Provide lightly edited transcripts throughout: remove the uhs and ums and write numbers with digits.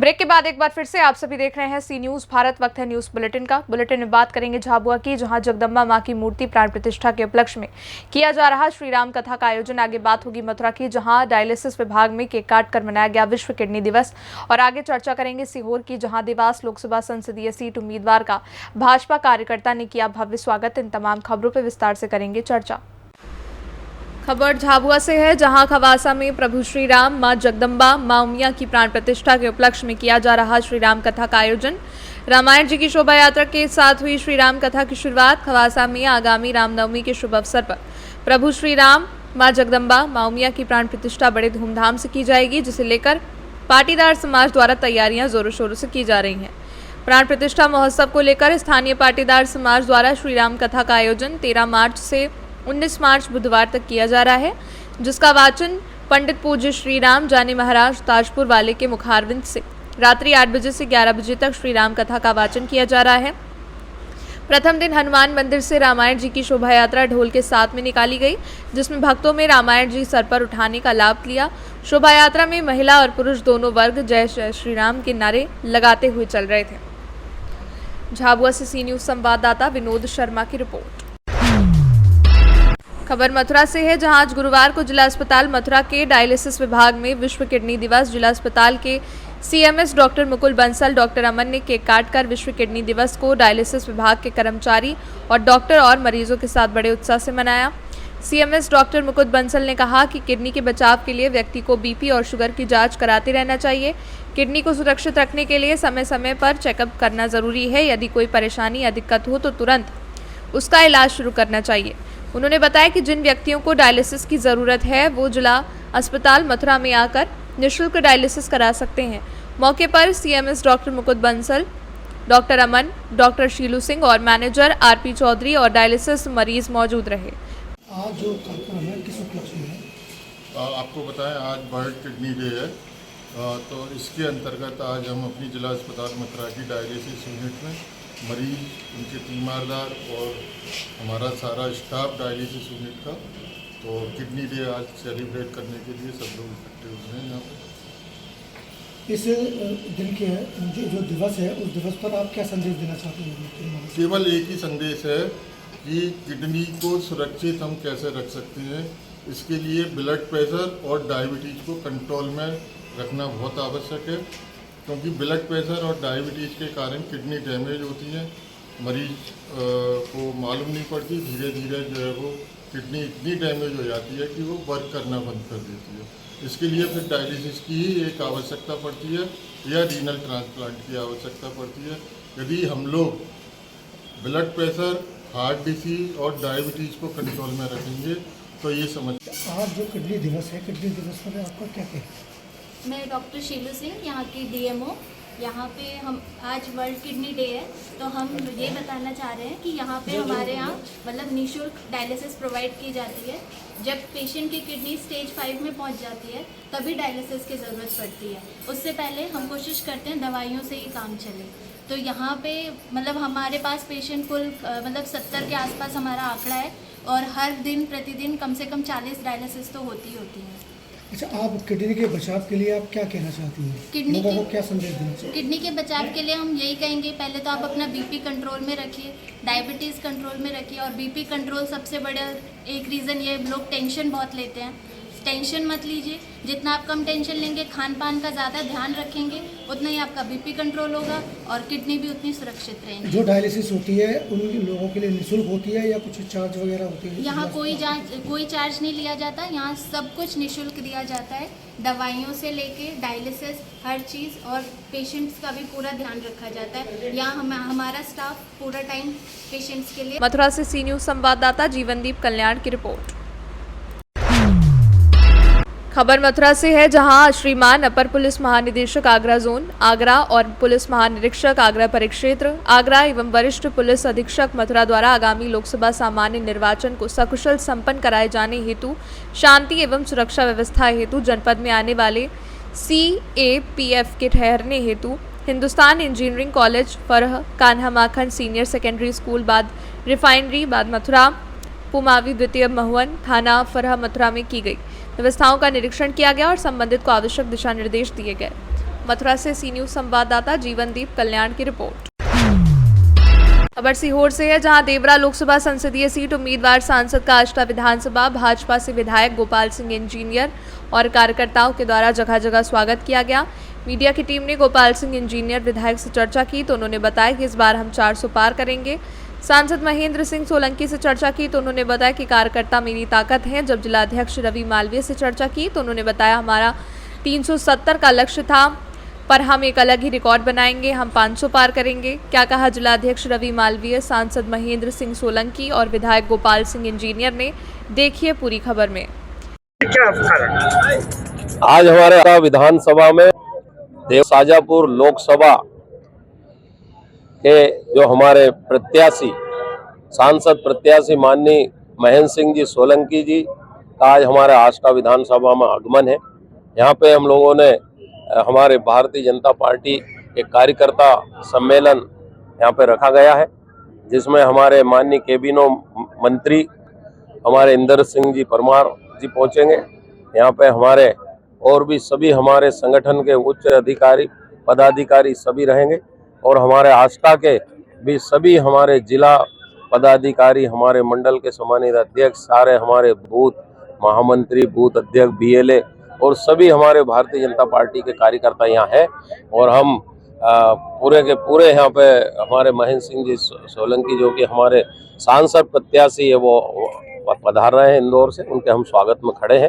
Break के बाद एक बार फिर से आप सभी देख रहे हैं सी न्यूज भारत। वक्त है न्यूज बुलेटिन का। बुलेटिन में बात करेंगे झाबुआ की, जहां जगदम्बा मां की मूर्ति प्राण प्रतिष्ठा के उपलक्ष्य में किया जा रहा श्री राम कथा का आयोजन। आगे बात होगी मथुरा की, जहां डायलिसिस विभाग में केक काट कर मनाया गया विश्व किडनी दिवस। और आगे चर्चा करेंगे सीहोर की, जहां देवास लोकसभा संसदीय सीट उम्मीदवार का भाजपा कार्यकर्ता ने किया भव्य स्वागत। इन तमाम खबरों पर विस्तार से करेंगे चर्चा। खबर झाबुआ से है, जहां खवासा में प्रभु श्री राम मां जगदम्बा मां उमिया की प्राण प्रतिष्ठा के उपलक्ष्य में किया जा रहा श्री राम कथा का आयोजन। रामायण जी की शोभा यात्रा के साथ हुई श्री राम कथा की शुरुआत। खवासा में आगामी रामनवमी के शुभ अवसर पर प्रभु श्री राम मां जगदम्बा मां उमिया की प्राण प्रतिष्ठा बड़े धूमधाम से की जाएगी, जिसे लेकर पाटीदार समाज द्वारा तैयारियां जोरों शोरों से की जा रही हैं। प्राण प्रतिष्ठा महोत्सव को लेकर स्थानीय पाटीदार समाज द्वारा श्री राम कथा का आयोजन 13 मार्च से 19 मार्च बुधवार तक किया जा रहा है, जिसका वाचन पंडित पूज्य श्री राम जाने महाराज ताजपुर वाले के मुखारविंद से रात्रि 8 बजे से 11 बजे तक श्री राम कथा का वाचन किया जा रहा है। प्रथम दिन हनुमान मंदिर से रामायण जी की शोभा यात्रा ढोल के साथ में निकाली गई, जिसमें भक्तों में रामायण जी सर पर उठाने का लाभ लिया। शोभा यात्रा में महिला और पुरुष दोनों वर्ग जय जय श्री राम के नारे लगाते हुए चल रहे थे। झाबुआ से सी न्यूज संवाददाता विनोद शर्मा की रिपोर्ट। खबर मथुरा से है, जहां आज गुरुवार को जिला अस्पताल मथुरा के डायलिसिस विभाग में विश्व किडनी दिवस। जिला अस्पताल के CMS doctor Mukul Bansal, doctor Aman ने केक काटकर विश्व किडनी दिवस को डायलिसिस विभाग के कर्मचारी और डॉक्टर और मरीजों के साथ बड़े उत्साह से मनाया। सीएमएस डॉक्टर मुकुल बंसल ने कहा कि किडनी के बचाव के लिए व्यक्ति को बीपी और शुगर की जांच कराते रहना चाहिए। किडनी को सुरक्षित रखने के लिए समय समय पर चेकअप करना जरूरी है। यदि कोई परेशानी या दिक्कत हो तो तुरंत उसका इलाज शुरू करना चाहिए। उन्होंने बताया कि जिन व्यक्तियों को डायलिसिस की ज़रूरत है वो जिला अस्पताल मथुरा में आकर निःशुल्क डायलिसिस करा सकते हैं। मौके पर CMS doctor Mukul Bansal, doctor Aman, doctor Shilu Singh और मैनेजर आरपी चौधरी और डायलिसिस मरीज मौजूद रहे। आज जो कार्यक्रम है किस उपलक्ष्य में है? आपको बताएं आज वर्ल्ड किडनी डे है, तो इसके अंतर्गत आज हम अपनी जिला अस्पताल मथुरा की डायलिसिस यूनिट में मरीज, उनके तीमारदार और हमारा सारा स्टाफ डायलिसिस यूनिट का तो किडनी डे आज सेलिब्रेट करने के लिए सब लोग इकट्ठे हुए हैं यहाँ पर। इस दिन के जो दिवस है उस दिवस पर आप क्या संदेश देना चाहते हैं? केवल एक ही संदेश है कि किडनी को सुरक्षित हम कैसे रख सकते हैं। इसके लिए ब्लड प्रेशर और डायबिटीज़ को कंट्रोल में रखना बहुत आवश्यक है, क्योंकि ब्लड प्रेशर और डायबिटीज़ के कारण किडनी डैमेज होती है। मरीज को मालूम नहीं पड़ती, धीरे धीरे जो है वो किडनी इतनी डैमेज हो जाती है कि वो वर्क करना बंद कर देती है। इसके लिए फिर डायलिसिस की ही एक आवश्यकता पड़ती है या रीनल ट्रांसप्लांट की आवश्यकता पड़ती है। यदि हम लोग ब्लड प्रेशर, हार्ट डिसीज और डायबिटीज़ को कंट्रोल में रखेंगे तो ये समझ। आज जो किडनी दिवस है, किडनी दिवस पर आपका क्या कहना है? मैं डॉक्टर शीलू सिंह, यहाँ की डीएमओ। यहाँ पे हम आज वर्ल्ड किडनी डे है, तो हम ये बताना चाह रहे हैं कि यहाँ पे हमारे यहाँ मतलब निःशुल्क डायलिसिस प्रोवाइड की जाती है। जब पेशेंट की किडनी स्टेज 5 में पहुँच जाती है तभी डायलिसिस की ज़रूरत पड़ती है। उससे पहले हम कोशिश करते हैं दवाइयों से ही काम चले। तो यहाँ पे मतलब हमारे पास पेशेंट कुल मतलब 70 के आसपास हमारा आंकड़ा है, और हर दिन प्रतिदिन कम से कम 40 डायलिसिस तो होती है। अच्छा, आप किडनी के बचाव के लिए आप क्या कहना चाहती हैं? लोगों को क्या संदेश देना चाहिए? किडनी के बचाव के लिए हम यही कहेंगे, पहले तो आप अपना बीपी कंट्रोल में रखिए, डायबिटीज़ कंट्रोल में रखिए। और बीपी कंट्रोल सबसे बड़ा एक रीज़न ये, लोग टेंशन बहुत लेते हैं। टेंशन मत लीजिए, जितना आप कम टेंशन लेंगे, खान पान का ज़्यादा ध्यान रखेंगे, उतना ही आपका बीपी कंट्रोल होगा और किडनी भी उतनी सुरक्षित रहेगी। जो डायलिसिस होती है उन लोगों के लिए निःशुल्क होती है या कुछ चार्ज वगैरह होती है? यहाँ कोई चार्ज नहीं लिया जाता, यहाँ सब कुछ निःशुल्क दिया जाता है। दवाइयों से लेके डायलिसिस हर चीज़, और पेशेंट्स का भी पूरा ध्यान रखा जाता है। यहाँ हमारा स्टाफ पूरा टाइम पेशेंट्स के लिए। मथुरा से सी न्यूज संवाददाता जीवनदीप कल्याण की रिपोर्ट। खबर मथुरा से है, जहां श्रीमान अपर पुलिस महानिदेशक आगरा जोन आगरा और पुलिस महानिरीक्षक आगरा परिक्षेत्र आगरा एवं वरिष्ठ पुलिस अधीक्षक मथुरा द्वारा आगामी लोकसभा सामान्य निर्वाचन को सकुशल संपन्न कराए जाने हेतु शांति एवं सुरक्षा व्यवस्था हेतु जनपद में आने वाले CAPF के ठहरने हेतु हिंदुस्तान इंजीनियरिंग कॉलेज फरह, कान्हा माखन सीनियर सेकेंडरी स्कूल बाद रिफाइनरी बाद मथुरा पुमावी द्वितीय महुवन थाना फरह मथुरा में की गई व्यवस्थाओं का निरीक्षण किया गया और संबंधित को आवश्यक दिशा निर्देश दिए गए। मथुरा से सी न्यूज संवाददाता जीवनदीप कल्याण की रिपोर्ट। खबर सीहोर से है, जहां देवरा लोकसभा संसदीय सीट उम्मीदवार सांसद का आष्टा विधानसभा भाजपा से विधायक गोपाल सिंह इंजीनियर और कार्यकर्ताओं के द्वारा जगह जगह स्वागत किया गया। मीडिया की टीम ने गोपाल सिंह इंजीनियर विधायक से चर्चा की तो उन्होंने बताया कि इस बार हम 400 पार करेंगे। सांसद महेंद्र सिंह सोलंकी से चर्चा की तो उन्होंने बताया कि कार्यकर्ता मेरी ताकत है। जब जिलाध्यक्ष रवि मालवीय से चर्चा की तो उन्होंने बताया हमारा 370 का लक्ष्य था, पर हम एक अलग ही रिकॉर्ड बनाएंगे, हम 500 पार करेंगे। क्या कहा जिलाध्यक्ष रवि मालवीय, सांसद महेंद्र सिंह सोलंकी और विधायक गोपाल सिंह इंजीनियर ने, देखिए पूरी खबर में। आज हमारे विधानसभा में देव शाजापुर लोकसभा के जो हमारे प्रत्याशी सांसद प्रत्याशी माननीय महेंद्र सिंह जी सोलंकी जी का आज हमारे आष्टा विधानसभा में आगमन है। यहाँ पे हम लोगों ने हमारे भारतीय जनता पार्टी के कार्यकर्ता सम्मेलन यहाँ पे रखा गया है, जिसमें हमारे माननीय कैबिनेट मंत्री हमारे इंदर सिंह जी परमार जी पहुँचेंगे। यहाँ पे हमारे और भी सभी हमारे संगठन के उच्च अधिकारी पदाधिकारी सभी रहेंगे और हमारे आष्टा के भी सभी हमारे जिला पदाधिकारी, हमारे मंडल के सम्मानित अध्यक्ष, सारे हमारे बूथ महामंत्री, बूथ अध्यक्ष, बीएलए और सभी हमारे भारतीय जनता पार्टी के कार्यकर्ता यहाँ हैं। और हम पूरे के पूरे यहाँ पे हमारे महेंद्र सिंह जी सोलंकी जो कि हमारे सांसद प्रत्याशी है वो पधार रहे हैं इंदौर से, उनके हम स्वागत में खड़े हैं।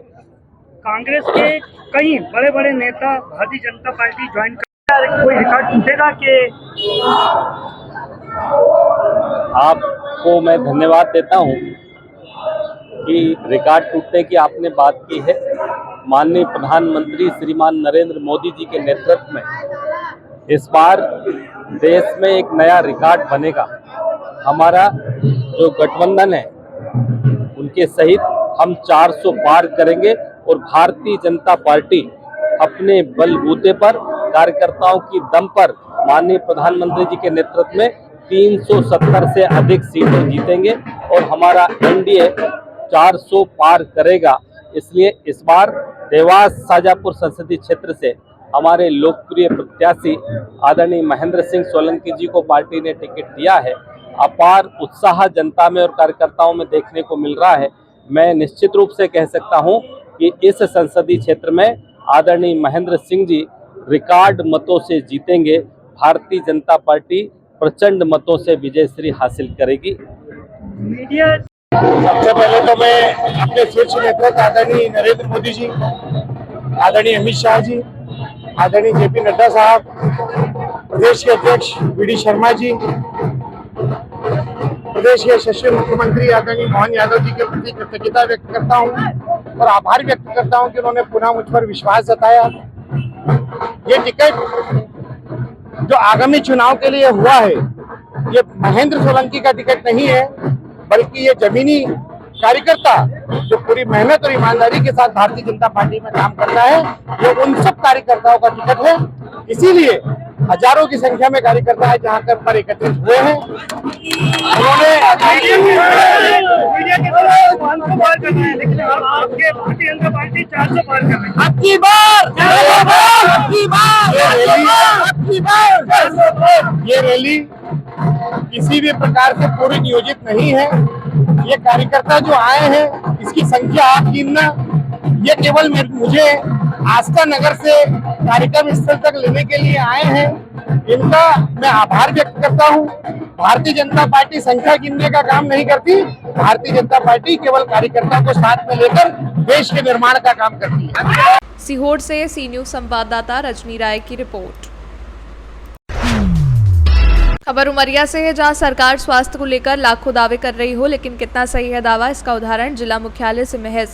कांग्रेस के कई बड़े बड़े नेता भारतीय जनता पार्टी ज्वाइन कर, कोई रिकॉर्ड टूटेगा कि? आपको मैं धन्यवाद देता हूं कि रिकॉर्ड टूटने की आपने बात की है। माननीय प्रधानमंत्री श्रीमान नरेंद्र मोदी जी के नेतृत्व में इस बार देश में एक नया रिकॉर्ड बनेगा। हमारा जो गठबंधन है उनके सहित हम 400 पार करेंगे और भारतीय जनता पार्टी अपने बलबूते पर, कार्यकर्ताओं की दम पर माननीय प्रधानमंत्री जी के नेतृत्व में 370 से अधिक सीटें जीतेंगे और हमारा एनडीए 400 पार करेगा। इसलिए इस बार देवास शाजापुर संसदीय क्षेत्र से हमारे लोकप्रिय प्रत्याशी आदरणीय महेंद्र सिंह सोलंकी जी को पार्टी ने टिकट दिया है। अपार उत्साह जनता में और कार्यकर्ताओं में देखने को मिल रहा है। मैं निश्चित रूप से कह सकता हूं कि इस संसदीय क्षेत्र में आदरणीय महेंद्र सिंह जी रिकॉर्ड मतों से जीतेंगे। भारतीय जनता पार्टी प्रचंड मतों से विजयश्री हासिल करेगी। मीडिया सबसे पहले तो मैं अपने शीर्ष नेतृत्व आदरणीय नरेंद्र मोदी जी, आदरणीय अमित शाह जी, आदरणीय जेपी नड्डा साहब, प्रदेश के अध्यक्ष वी.डी. शर्मा जी, प्रदेश के यशस्वी मुख्यमंत्री आदरणीय मोहन यादव जी के प्रति कृतज्ञता व्यक्त करता हूं और आभार व्यक्त करता हूं कि उन्होंने पुनः मुझ पर विश्वास जताया। ये टिकट जो आगामी चुनाव के लिए हुआ है, ये महेंद्र सोलंकी का टिकट नहीं है, बल्कि ये जमीनी कार्यकर्ता जो पूरी मेहनत और ईमानदारी के साथ भारतीय जनता पार्टी में काम करता है, ये उन सब कार्यकर्ताओं का टिकट है। इसीलिए हजारों की संख्या में कार्यकर्ता है जहां पर एकत्रित हुए हैं। उन्होंने मीडिया की तरफ 500 पार करना है, लेकिन आपके भारतीय जनता पार्टी 400 पार कर रही है। अबकी बार ये रैली किसी भी प्रकार से पूरी नियोजित नहीं है। ये कार्यकर्ता जो आए हैं, इसकी संख्या आप गिनना, ये केवल मुझे आस्था नगर से कार्यक्रम स्थल तक लेने के लिए आए हैं। इनका मैं आभार व्यक्त करता हूं। भारतीय जनता पार्टी संख्या गिनने का काम नहीं करती। भारतीय जनता पार्टी केवल कार्यकर्ता को साथ में लेकर देश के निर्माण का काम करती है। सीहोर से सी न्यूज संवाददाता रजनी राय की रिपोर्ट। खबर उमरिया से है, जहां सरकार स्वास्थ्य को लेकर लाखों दावे कर रही हो, लेकिन कितना सही है दावा, इसका उदाहरण जिला मुख्यालय से महज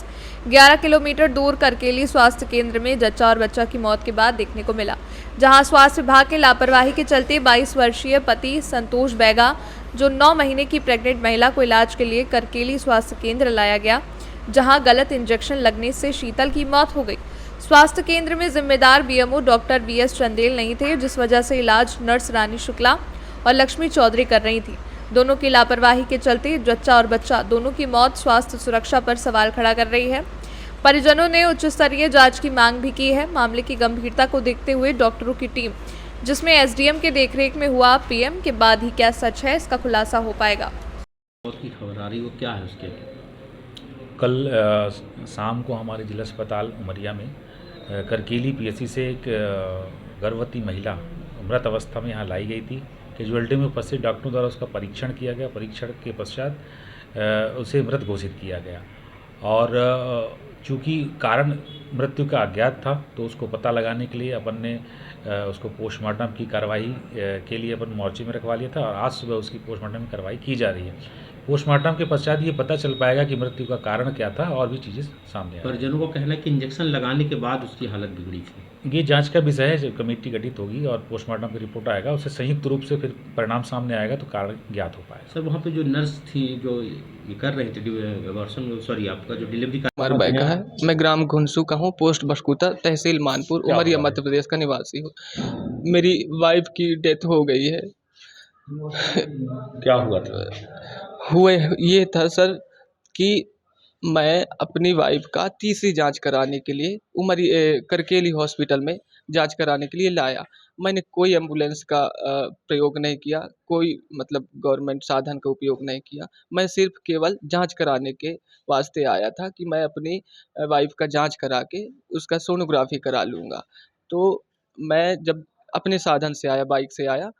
11 किलोमीटर दूर करकेली स्वास्थ्य केंद्र में जच्चा और बच्चा की मौत के बाद देखने को मिला, जहां स्वास्थ्य विभाग के लापरवाही के चलते 22 वर्षीय पति संतोष बैगा, जो 9 महीने की प्रेग्नेंट महिला को इलाज के लिए करकेली स्वास्थ्य केंद्र लाया गया, जहां गलत इंजेक्शन लगने से शीतल की मौत हो गई। स्वास्थ्य केंद्र में जिम्मेदार बीएमओ डॉक्टर वीएस चंदेल नहीं थे, जिस वजह से इलाज नर्स रानी शुक्ला और लक्ष्मी चौधरी कर रही थी। दोनों की लापरवाही के चलते जच्चा और बच्चा दोनों की मौत स्वास्थ्य सुरक्षा पर सवाल खड़ा कर रही है। परिजनों ने उच्च स्तरीय जांच की मांग भी की है। मामले की गंभीरता को देखते हुए डॉक्टरों की टीम, जिसमें एसडीएम के देखरेख में हुआ पीएम के बाद ही क्या सच है, इसका खुलासा हो पाएगा। मौत की खबर आ रही वो क्या है उसके? कल शाम को हमारे जिला अस्पताल उमरिया में करकेली पीएचसी से एक गर्भवती महिला मृत अवस्था में यहाँ लाई गई थी। कैजुअलिटी में उपस्थित डॉक्टरों द्वारा उसका परीक्षण किया गया। परीक्षण के पश्चात उसे मृत घोषित किया गया और चूँकि कारण मृत्यु का अज्ञात था तो उसको पता लगाने के लिए अपन ने उसको पोस्टमार्टम की कार्रवाई के लिए अपन मोर्चे में रखवा लिया था और आज सुबह उसकी पोस्टमार्टम की कार्रवाई की जा रही है। पोस्टमार्टम के पश्चात ये पता चल पाएगा कि मृत्यु का कारण क्या था और भी चीज़ें सामने आएंगी। परिजनों को कहना है कि इंजेक्शन लगाने के बाद उसकी हालत बिगड़ी थी। ये जांच का विषय है। जब कमेटी गठित होगी और पोस्टमार्टम की रिपोर्ट आएगा उससे संयुक्त रूप से फिर परिणाम सामने आएगा तो कारण ज्ञात हो पाएगा। सर वहाँ पे जो नर्स थी जो ये कर रही थी आपका जो डिलीवरी हमारा बैग है। मैं ग्राम घुनसू का हूँ, पोस्ट बशकुता, तहसील मानपुर, उमरिया मध्य प्रदेश का निवासी हूँ। मेरी वाइफ की डेथ हो गई है। क्या हुआ था? हुए ये था सर कि मैं अपनी वाइफ का तीसरी जांच कराने के लिए करकेली हॉस्पिटल में जांच कराने के लिए लाया। मैंने कोई एम्बुलेंस का प्रयोग नहीं किया, कोई मतलब गवर्नमेंट साधन का उपयोग नहीं किया। मैं सिर्फ केवल जांच कराने के वास्ते आया था कि मैं अपनी वाइफ का जांच करा के उसका सोनोग्राफी करा लूँगा। तो मैं जब अपने साधन से आया, बाइक से आया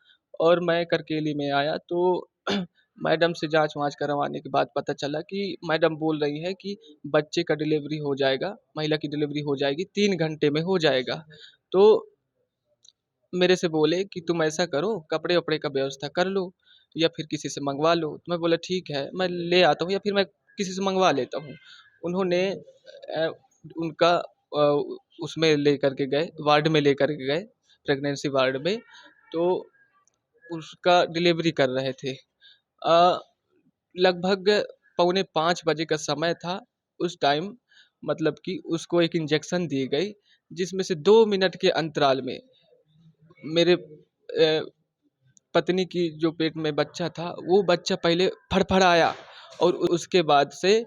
और मैं करकेली में आया तो मैडम से जांच वाँच करवाने के बाद पता चला कि मैडम बोल रही है कि बच्चे का डिलीवरी हो जाएगा, महिला की डिलीवरी हो जाएगी, 3 घंटे में हो जाएगा। तो मेरे से बोले कि तुम ऐसा करो, कपड़े वपड़े का व्यवस्था कर लो या फिर किसी से मंगवा लो। तो मैं बोला ठीक है, मैं ले आता हूँ या फिर मैं किसी से मंगवा लेता हूँ। उन्होंने उनका उसमें ले करके गए, वार्ड में ले करके गए, प्रेगनेंसी वार्ड में, तो उसका डिलीवरी कर रहे थे। लगभग 4:45 बजे का समय था। उस टाइम मतलब कि उसको एक इंजेक्शन दी गई जिसमें से 2 मिनट के अंतराल में मेरे पत्नी की जो पेट में बच्चा था वो बच्चा पहले फड़फड़ाया और उसके बाद से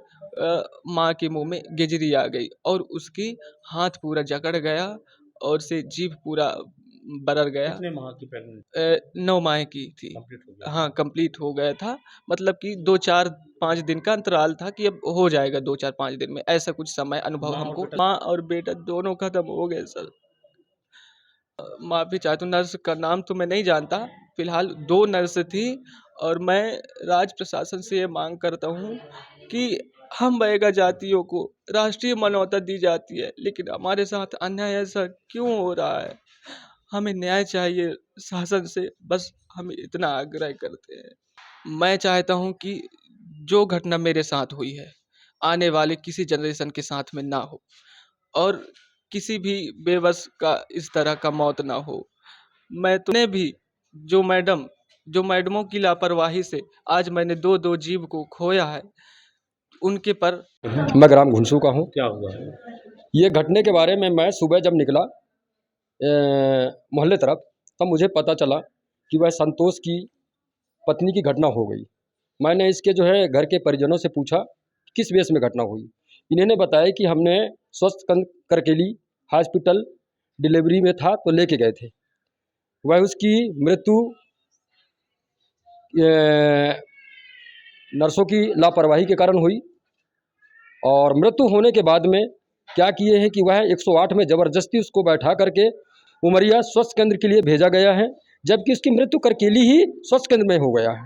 माँ के मुंह में गेजरी आ गई और उसकी हाथ पूरा जकड़ गया और से जीभ पूरा बरर गया। कितने माह की प्रेगनेंसी? 9 माह की थी। हाँ, कंप्लीट हो गया था। मतलब कि 2-4-5 दिन का अंतराल था कि अब हो जाएगा 2-4-5 दिन में, ऐसा कुछ समय अनुभव हमको। माँ और बेटा दोनों खत्म हो गए सर। माफ़ी चाहता हूँ, नर्स का नाम तो मैं नहीं जानता। फिलहाल 2 नर्स थी और मैं राज्य प्रशासन से ये मांग करता हूँ कि हम बैगा जातियों को राष्ट्रीय मान्यता दी जाती है, लेकिन हमारे साथ अन्याय ऐसा क्यों हो रहा है? हमें न्याय चाहिए शासन से, बस हम इतना आग्रह करते हैं। मैं चाहता हूं कि जो घटना मेरे साथ हुई है आने वाले किसी जनरेशन के साथ में ना हो और किसी भी बेबस का इस तरह का मौत ना हो। मैं तो भी जो मैडमों की लापरवाही से आज मैंने 2 जीव को खोया है, उनके पर। मैं ग्राम घुनसू का हूँ। क्या हुआ है? ये घटने के बारे में मैं सुबह जब निकला मोहल्ले तरफ, तब मुझे पता चला कि वह संतोष की पत्नी की घटना हो गई। मैंने इसके जो है घर के परिजनों से पूछा किस बेस में घटना हुई। इन्होंने बताया कि हमने स्वस्थ करकेली हॉस्पिटल डिलीवरी में था तो लेके गए थे। वह उसकी मृत्यु नर्सों की लापरवाही के कारण हुई और मृत्यु होने के बाद में क्या किए हैं कि वह 108 में ज़बरदस्ती उसको बैठा करके उमरिया स्वास्थ्य केंद्र के लिए भेजा गया है, जबकि उसकी मृत्यु करकेली ही स्वास्थ्य केंद्र में हो गया है।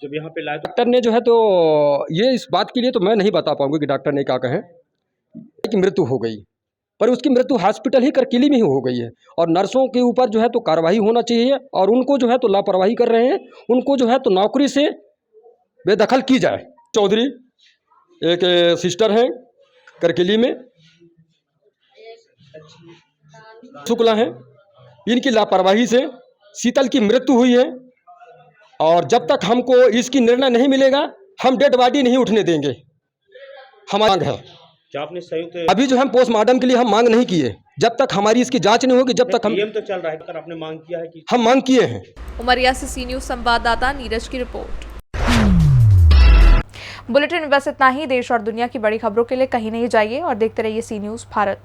जब यहाँ पे लाया डॉक्टर ने जो है तो ये इस बात के लिए तो मैं नहीं बता पाऊंगा कि डॉक्टर ने क्या कहे कि मृत्यु हो गई, पर उसकी मृत्यु हॉस्पिटल ही करकेली में ही हो गई है और नर्सों के ऊपर जो है तो कार्रवाई होना चाहिए और उनको जो है तो लापरवाही कर रहे हैं, उनको जो है तो नौकरी से बेदखल की जाए। चौधरी एक सिस्टर हैं करकेली में, शुक्ला हैं, इनकी लापरवाही से शीतल की मृत्यु हुई है और जब तक हमको इसकी निर्णय नहीं मिलेगा हम डेड बॉडी नहीं उठने देंगे। हमारी मांग है क्या आपने संयुक्त अभी जो हम पोस्टमार्टम के लिए हम मांग नहीं किए, जब तक हमारी इसकी जांच नहीं होगी, जब तक हम तो चल रहा है, पर आपने मांग किया है कि हम मांग किए हैं। उमरिया से सी न्यूज़ संवाददाता नीरज की रिपोर्ट। बुलेटिन में बस इतना ही। देश और दुनिया की बड़ी खबरों के लिए कहीं नहीं जाइए और देखते रहिए सी न्यूज़ भारत।